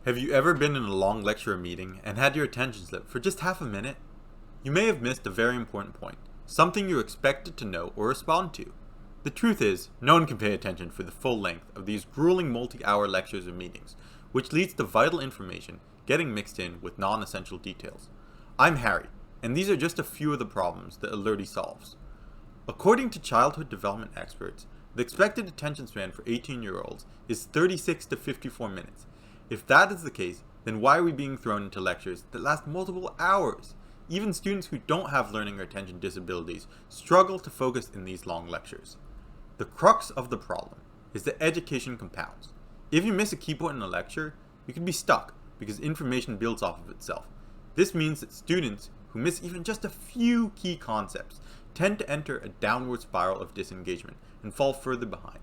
Have you ever been in a long lecture or meeting and had your attention slip for just half a minute? You may have missed a very important point, something you expected to know or respond to. The truth is, no one can pay attention for the full length of these grueling multi-hour lectures or meetings, which leads to vital information getting mixed in with non-essential details. I'm Harry, and these are just a few of the problems that Alerty solves. According to childhood development experts, the expected attention span for 18-year-olds is 36 to 54 minutes. If that is the case, then why are we being thrown into lectures that last multiple hours? Even students who don't have learning or attention disabilities struggle to focus in these long lectures. The crux of the problem is that education compounds. If you miss a key point in a lecture, you can be stuck because information builds off of itself. This means that students who miss even just a few key concepts tend to enter a downward spiral of disengagement and fall further behind.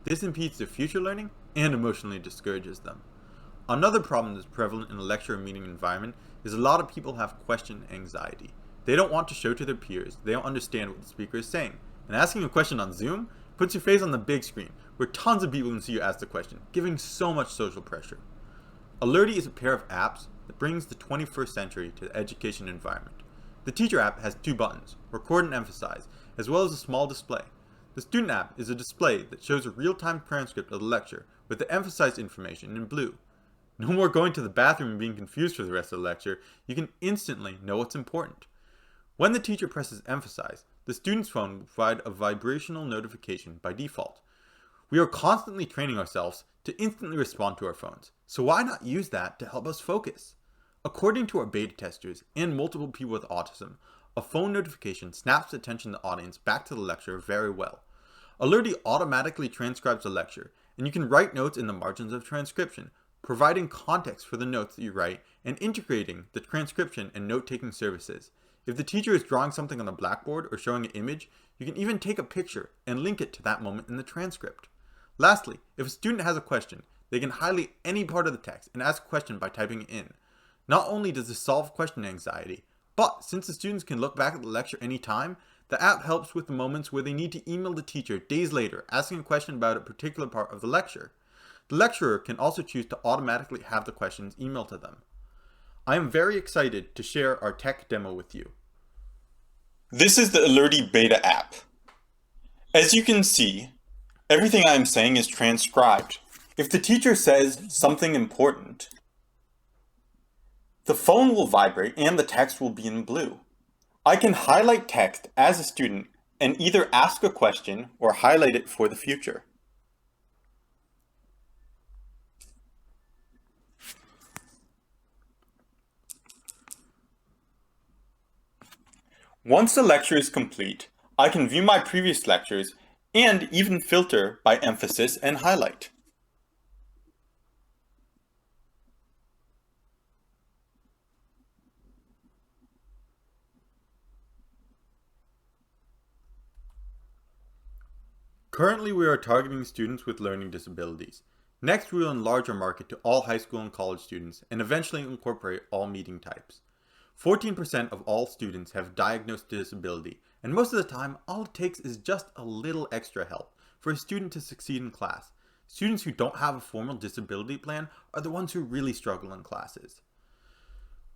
This impedes their future learning and emotionally discourages them. Another problem that's prevalent in a lecture or meeting environment is a lot of people have question anxiety. They don't want to show to their peers they don't understand what the speaker is saying. And asking a question on Zoom puts your face on the big screen, where tons of people can see you ask the question, giving so much social pressure. Alerty is a pair of apps that brings the 21st century to the education environment. The teacher app has two buttons, record and emphasize, as well as a small display. The student app is a display that shows a real-time transcript of the lecture with the emphasized information in blue. No more going to the bathroom and being confused for the rest of the lecture. You can instantly know what's important. When the teacher presses emphasize, the student's phone will provide a vibrational notification by default. We are constantly training ourselves to instantly respond to our phones, so why not use that to help us focus? According to our beta testers and multiple people with autism, a phone notification snaps the attention of the audience back to the lecture very well. Alerty automatically transcribes the lecture, and you can write notes in the margins of transcription, providing context for the notes that you write, and integrating the transcription and note-taking services. If the teacher is drawing something on the blackboard or showing an image, you can even take a picture and link it to that moment in the transcript. Lastly, if a student has a question, they can highlight any part of the text and ask a question by typing it in. Not only does this solve question anxiety, but since the students can look back at the lecture anytime, the app helps with the moments where they need to email the teacher days later asking a question about a particular part of the lecture. The lecturer can also choose to automatically have the questions emailed to them. I am very excited to share our tech demo with you. This is the Alerty beta app. As you can see, everything I am saying is transcribed. If the teacher says something important, the phone will vibrate and the text will be in blue. I can highlight text as a student and either ask a question or highlight it for the future. Once the lecture is complete, I can view my previous lectures and even filter by emphasis and highlight. Currently, we are targeting students with learning disabilities. Next, we will enlarge our market to all high school and college students and eventually incorporate all meeting types. 14% of all students have diagnosed disability, and most of the time, all it takes is just a little extra help for a student to succeed in class. Students who don't have a formal disability plan are the ones who really struggle in classes.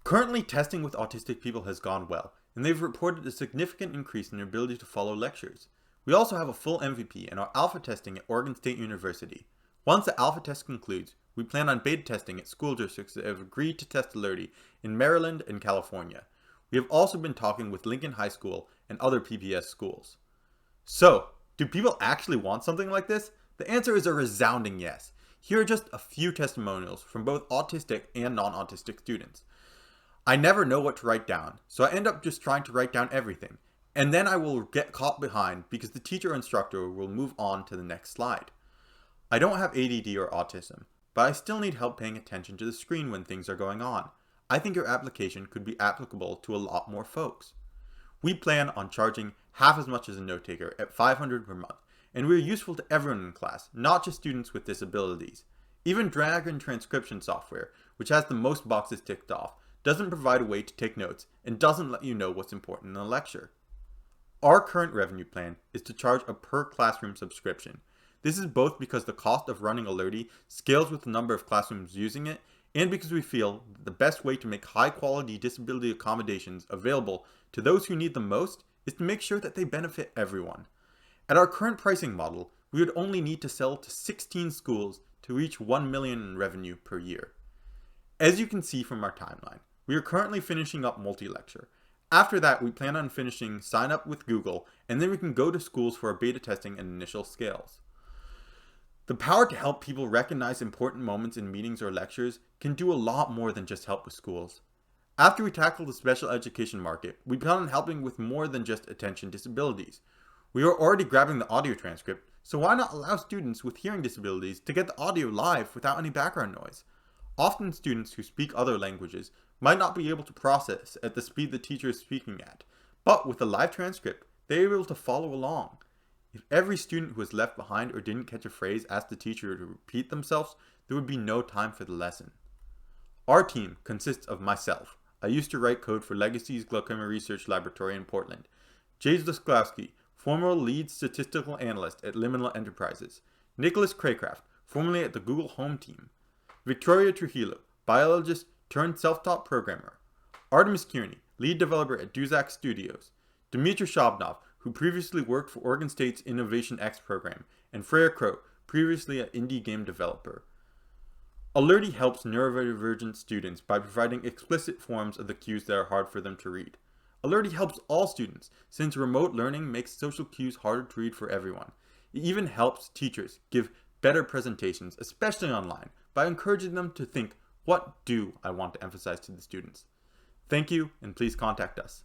Currently, testing with autistic people has gone well, and they've reported a significant increase in their ability to follow lectures. We also have a full MVP in our alpha testing at Oregon State University. Once the alpha test concludes, we plan on beta testing at school districts that have agreed to test Alerty in Maryland and California. We have also been talking with Lincoln High School and other PBS schools. So, do people actually want something like this? The answer is a resounding yes. Here are just a few testimonials from both autistic and non-autistic students. I never know what to write down, so I end up just trying to write down everything. And then I will get caught behind because the teacher or instructor will move on to the next slide. I don't have ADD or autism, but I still need help paying attention to the screen when things are going on. I think your application could be applicable to a lot more folks. We plan on charging half as much as a note taker at $500 per month, and we are useful to everyone in class, not just students with disabilities. Even Dragon transcription software, which has the most boxes ticked off, doesn't provide a way to take notes and doesn't let you know what's important in a lecture. Our current revenue plan is to charge a per classroom subscription. This is both because the cost of running Alerty scales with the number of classrooms using it, and because we feel that the best way to make high-quality disability accommodations available to those who need them most is to make sure that they benefit everyone. At our current pricing model, we would only need to sell to 16 schools to reach $1 million in revenue per year. As you can see from our timeline, we are currently finishing up multi-lecture. After that, we plan on finishing sign up with Google, and then we can go to schools for our beta testing and initial scales. The power to help people recognize important moments in meetings or lectures can do a lot more than just help with schools. After we tackle the special education market, we plan on helping with more than just attention disabilities. We are already grabbing the audio transcript, so why not allow students with hearing disabilities to get the audio live without any background noise? Often students who speak other languages might not be able to process at the speed the teacher is speaking at, but with a live transcript, they are able to follow along. If every student who was left behind or didn't catch a phrase asked the teacher to repeat themselves, there would be no time for the lesson. Our team consists of myself. I used to write code for Legacy's Glaucoma Research Laboratory in Portland. Jay Zlowski, former lead statistical analyst at Liminal Enterprises. Nicholas Craycraft, formerly at the Google Home team. Victoria Trujillo, biologist turned self-taught programmer. Artemis Kearney, lead developer at Duzac Studios. Dmitry Shabnov, who previously worked for Oregon State's Innovation X program. And Freya Crow, previously an indie game developer. Alerty helps neurodivergent students by providing explicit forms of the cues that are hard for them to read. Alerty helps all students, since remote learning makes social cues harder to read for everyone. It even helps teachers give better presentations, especially online, by encouraging them to think, what do I want to emphasize to the students? Thank you, and please contact us.